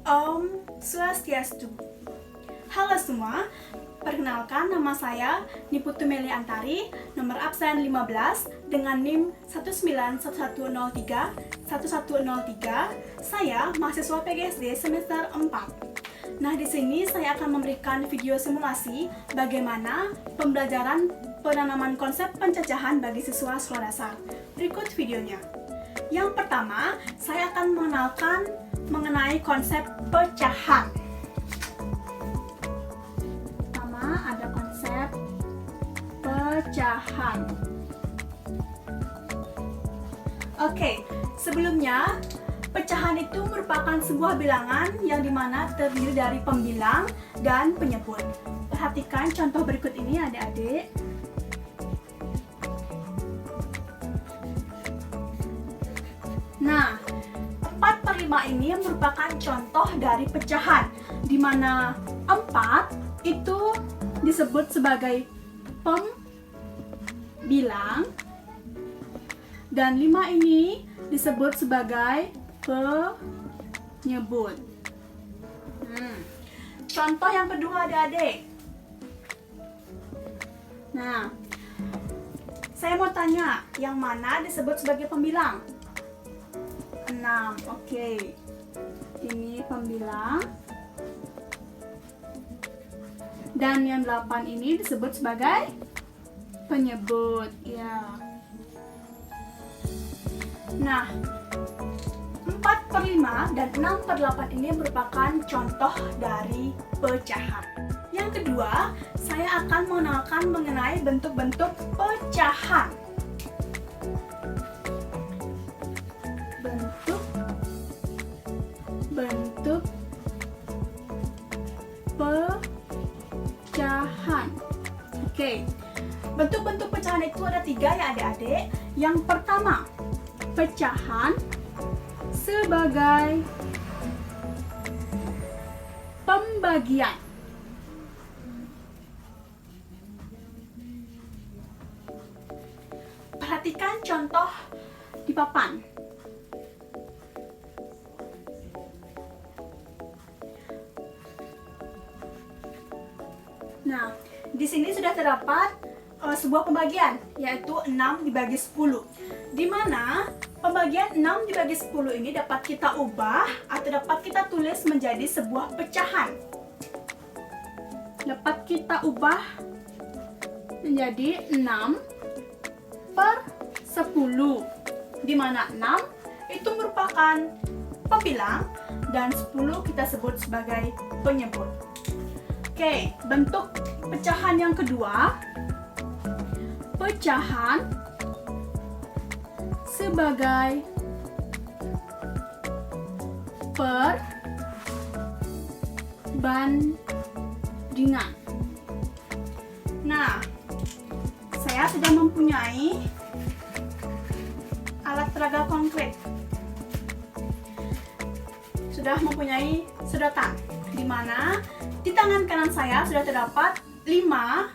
Om Swastiastu. Halo semua, perkenalkan nama saya Niputu Meli Antari, nomor absen 15 dengan NIM 19110311003. Saya mahasiswa PGSD semester 4. Nah, di sini saya akan memberikan video simulasi bagaimana pembelajaran penanaman konsep pencacahan bagi siswa sekolah dasar. Berikut videonya. Yang pertama, saya akan mengenalkan mengenai konsep pecahan. Pertama, ada konsep pecahan. Oke, sebelumnya pecahan itu merupakan sebuah bilangan yang dimana terdiri dari pembilang dan penyebut. Perhatikan contoh berikut ini adik-adik. Nah, 4/5 ini merupakan contoh dari pecahan, di mana 4 itu disebut sebagai pembilang dan 5 ini disebut sebagai penyebut. Contoh yang kedua adik-adik. Nah, saya mau tanya, yang mana disebut sebagai pembilang? 6, oke. Ini pembilang. Dan yang 8 ini disebut sebagai penyebut, ya. Nah, 4/5 dan 6/8 ini merupakan contoh dari pecahan. Yang kedua, saya akan mengenalkan mengenai bentuk-bentuk pecahan. Bentuk pecahan. Oke, bentuk-bentuk pecahan itu ada 3 ya adik-adik. Yang pertama, pecahan sebagai pembagian. Perhatikan contoh di papan. Nah, di sini sudah terdapat sebuah pembagian, yaitu 6 dibagi 10. Di mana pembagian 6 dibagi 10 ini dapat kita ubah atau dapat kita tulis menjadi sebuah pecahan. Dapat kita ubah menjadi 6/10. Di mana 6 itu merupakan pembilang dan 10 kita sebut sebagai penyebut. Oke, bentuk pecahan yang kedua, pecahan sebagai perbandingan. Nah, saya sudah mempunyai alat peraga konkret. Sudah mempunyai sedotan, di mana di tangan kanan saya sudah terdapat 5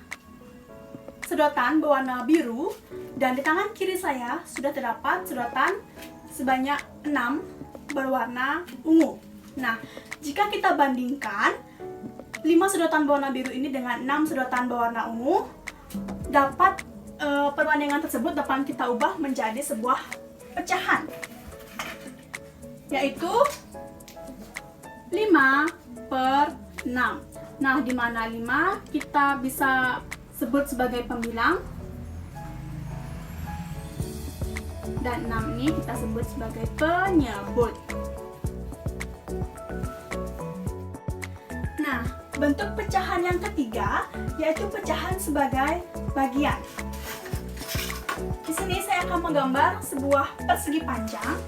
sedotan berwarna biru dan di tangan kiri saya sudah terdapat sedotan sebanyak 6 berwarna ungu. Nah, jika kita bandingkan 5 sedotan berwarna biru ini dengan 6 sedotan berwarna ungu, dapat perbandingan tersebut dapat kita ubah menjadi sebuah pecahan, yaitu 5/6. Nah, di mana 5 kita bisa sebut sebagai pembilang dan 6 ini kita sebut sebagai penyebut. Nah, bentuk pecahan yang ketiga yaitu pecahan sebagai bagian. Di sini saya akan menggambar sebuah persegi panjang.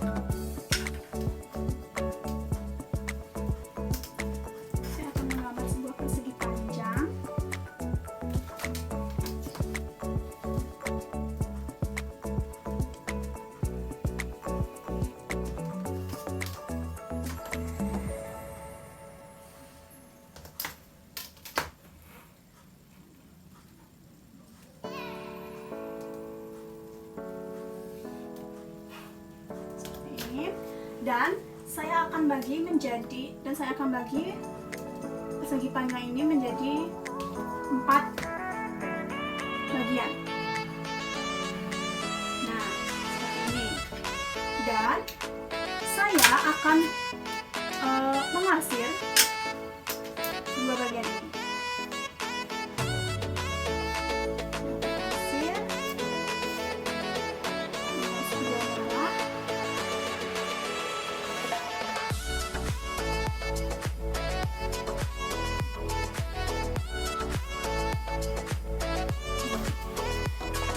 Dan saya akan bagi persegi panjang ini menjadi 4 bagian. Nah, seperti ini. Dan saya akan mengarsir 2 bagian ini.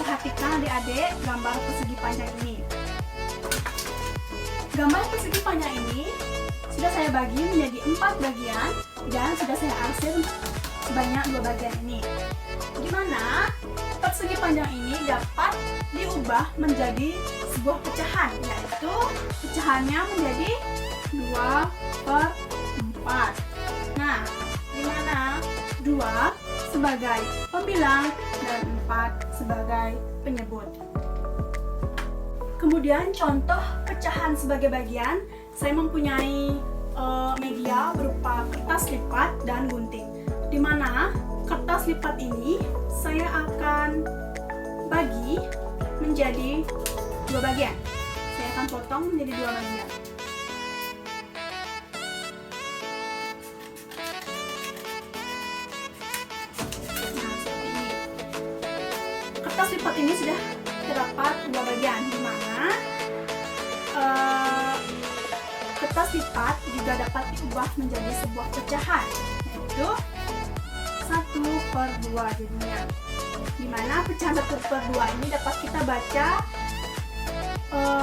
Perhatikan adik-adik gambar persegi panjang ini. Gambar persegi panjang ini sudah saya bagi menjadi 4 bagian dan sudah saya arsir sebanyak 2 bagian ini. Di mana persegi panjang ini dapat diubah menjadi sebuah pecahan, yaitu pecahannya menjadi 2/4. Nah, di mana 2 sebagai pembilang dan 4 sebagai penyebut. Kemudian contoh pecahan sebagai bagian, saya mempunyai media berupa kertas lipat dan gunting. Di mana kertas lipat ini saya akan bagi menjadi 2 bagian. Saya akan potong menjadi 2 bagian. Nah, seperti ini. Kertas lipat ini sudah terdapat 2 bagian, di mana kertas lipat juga dapat diubah menjadi sebuah pecahan, yaitu 1/2 jadinya. Di mana pecahan 1/2 ini dapat kita baca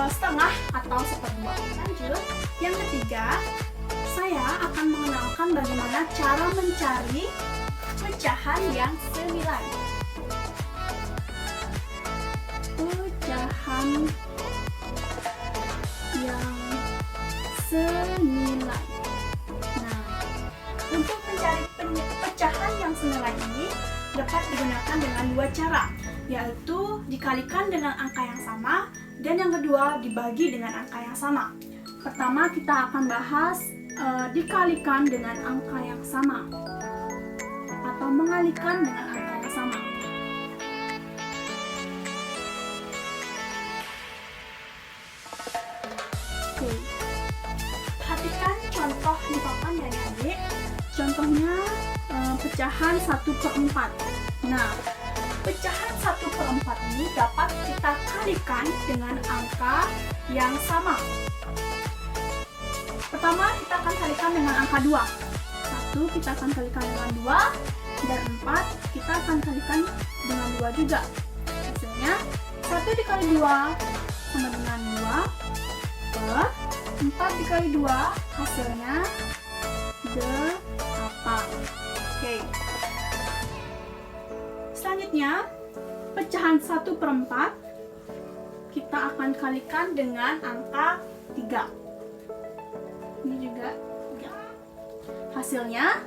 setengah atau 1/2. Lanjut, yang ketiga, saya akan mengenalkan bagaimana cara mencari pecahan yang senilai. Pecahan yang senilai. Nah, untuk mencari pecahan yang senilai ini dapat digunakan dengan 2 cara, yaitu dikalikan dengan angka yang sama dan yang kedua dibagi dengan angka yang sama. Pertama kita akan bahas dikalikan dengan angka yang sama atau mengalihkan dengan angka yang sama. Oke. Perhatikan contoh di papan ya adik. Contohnya pecahan 1/4. Nah, pecahan 1/4 ini dapat kita kalikan dengan angka yang sama. Pertama kita akan kalikan dengan angka 2. 1 kita akan kalikan dengan 2 dan 4 kita akan kalikan dengan 2 juga. Hasilnya 1 dikali 2 sama dengan 2 per 4 dikali 2 hasilnya 8. Oke. Selanjutnya pecahan 1/4 kita akan kalikan dengan angka 3. Ini juga 3. Hasilnya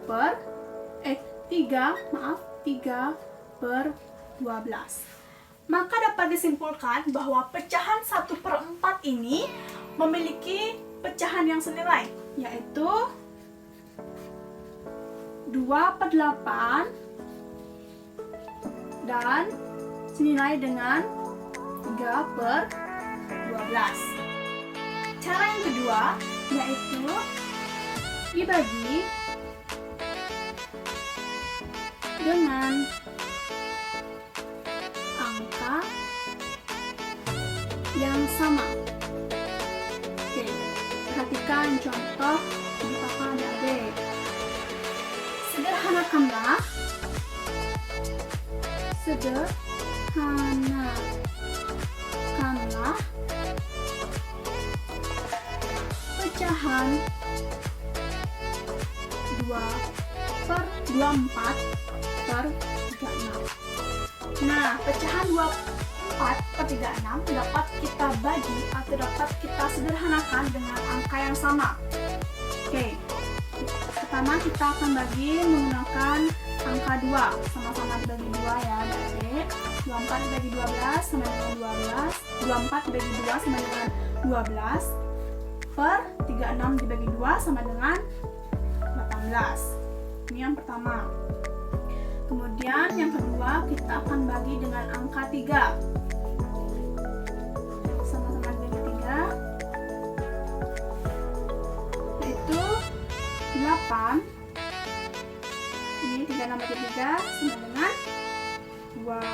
3/12. Maka dapat disimpulkan bahwa pecahan 1/4 ini memiliki pecahan yang senilai, yaitu 2/8 dan senilai dengan 3/12. Cara yang kedua yaitu dibagi dengan angka yang sama. Oke, perhatikan contoh di papan adik. Sederhanakanlah pecahan 2/24/36. Nah, pecahan 24/36 dapat kita bagi atau dapat kita sederhanakan dengan angka yang sama. Oke, pertama kita akan bagi menggunakan angka 2. Sama-sama dibagi 2 ya adik. 24 dibagi 12 sama dengan 12. 24 dibagi 2 sama dengan 12. Per 36 dibagi 2 sama dengan 18. Ini yang pertama. Kemudian yang kedua kita akan bagi dengan angka 3. Sama-sama bagi 3. Yaitu 8. Ini 36 bagi 3 sama dengan 12.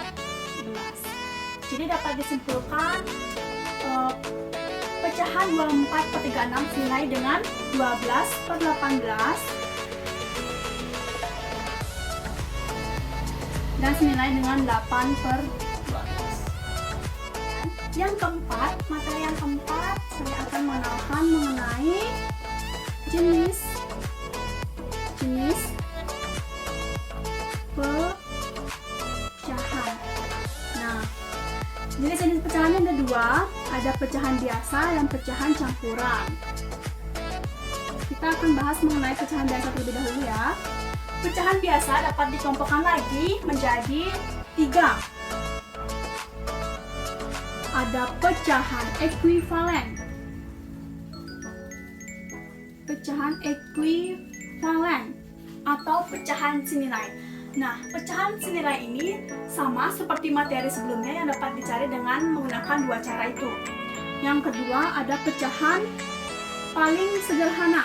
Jadi dapat disimpulkan pecahan 24 per 36 senilai dengan 12 per 18 dan senilai dengan 8 per 12. Yang keempat, materi yang keempat, saya akan mengenalkan mengenai jenis pecahan. Nah, jenis pecahannya ada dua, ada pecahan biasa dan pecahan campuran. Kita akan bahas mengenai pecahan biasa terlebih dahulu ya. Pecahan biasa dapat dikelompokkan lagi menjadi 3. Ada pecahan ekuivalen. Pecahan ekuivalen atau pecahan senilai. Nah, pecahan senilai ini sama seperti materi sebelumnya yang dapat dicari dengan menggunakan dua cara itu. Yang kedua ada pecahan paling sederhana.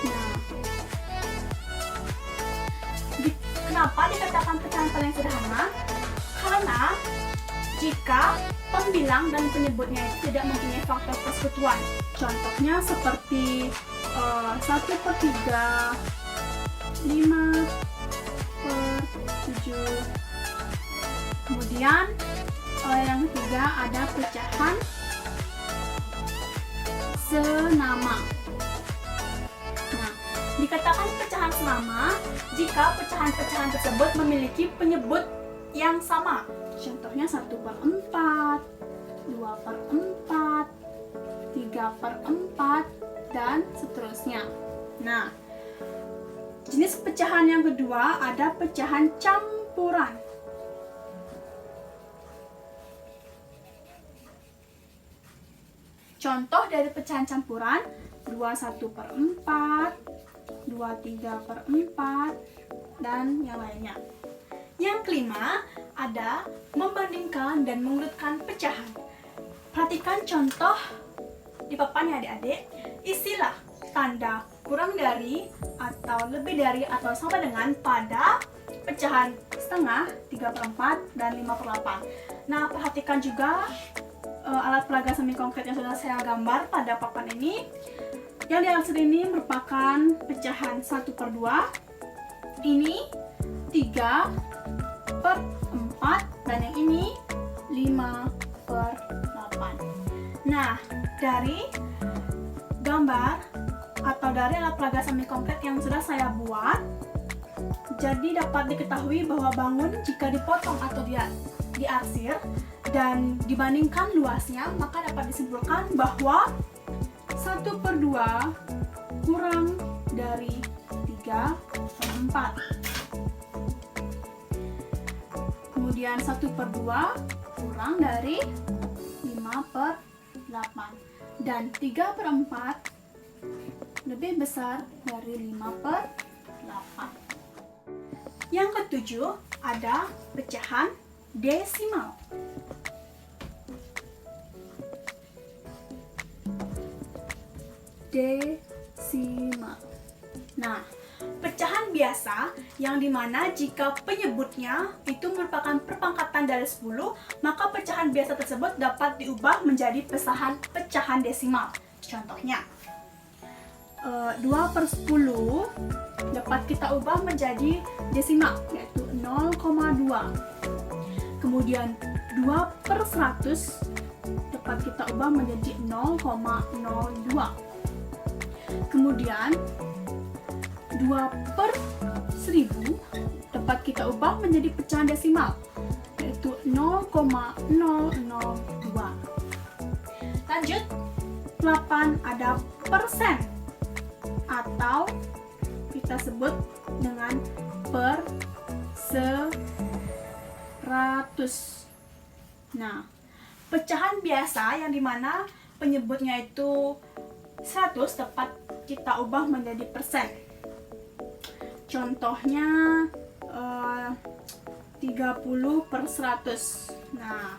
Nah, kenapa dikatakan pecahan paling sederhana? Karena jika pembilang dan penyebutnya itu tidak mempunyai faktor persekutuan. Contohnya seperti 1/3, 5/7. Kemudian yang ketiga ada pecahan senama. Nah, dikatakan pecahan senama jika pecahan-pecahan tersebut memiliki penyebut yang sama. Contohnya 1/4, 2/4, 3/4, dan seterusnya. Nah, jenis pecahan yang kedua ada pecahan campuran. Contoh dari pecahan campuran 21/4, 23/4, dan yang lainnya. Yang kelima ada membandingkan dan mengurutkan pecahan. Perhatikan contoh di papan ya adik-adik. Isilah tanda kurang dari atau lebih dari atau sama dengan pada pecahan setengah, 3/4, dan 5/8. Nah, perhatikan juga alat peraga semi konkret yang sudah saya gambar pada papan ini. Yang di atas ini merupakan pecahan 1/2. Ini 3/4 dan yang ini 5/8. Nah, dari gambar atau dari alat peraga semi konkret yang sudah saya buat, jadi dapat diketahui bahwa bangun jika dipotong atau diarsir dan dibandingkan luasnya, maka dapat disimpulkan bahwa 1/2 kurang dari 3/4. Kemudian 1/2 kurang dari 5/8. Dan 3/4 lebih besar dari 5/8. Yang ketujuh ada pecahan desimal. Desimal. Nah, pecahan biasa yang dimana jika penyebutnya itu merupakan perpangkatan dari 10, maka pecahan biasa tersebut dapat diubah menjadi pecahan desimal. Contohnya 2/10 dapat kita ubah menjadi desimal, yaitu 0,2. Kemudian 2/100 dapat kita ubah menjadi 0,02. Kemudian 2/1000 dapat kita ubah menjadi pecahan desimal, yaitu 0,002. Lanjut, 8 ada persen, atau kita sebut dengan per 100. Nah, pecahan biasa yang dimana penyebutnya itu 100 dapat kita ubah menjadi persen. Contohnya 30/100. Nah,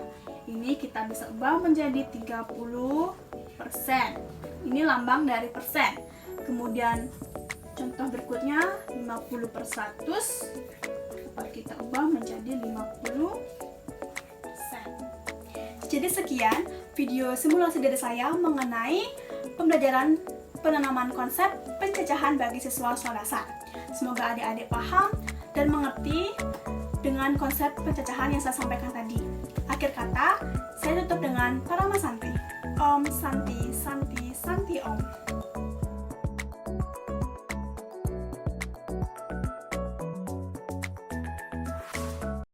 ini kita bisa ubah menjadi 30%. Ini lambang dari persen. Kemudian contoh berikutnya 50/100 dapat kita ubah menjadi 50%. Jadi sekian video simulasi dari saya mengenai pembelajaran penanaman konsep pencacahan bagi siswa sekolah dasar. Semoga adik-adik paham dan mengerti dengan konsep pencacahan yang saya sampaikan tadi. Akhir kata, saya tutup dengan Parama Santi. Om Santi Santi Santi Om.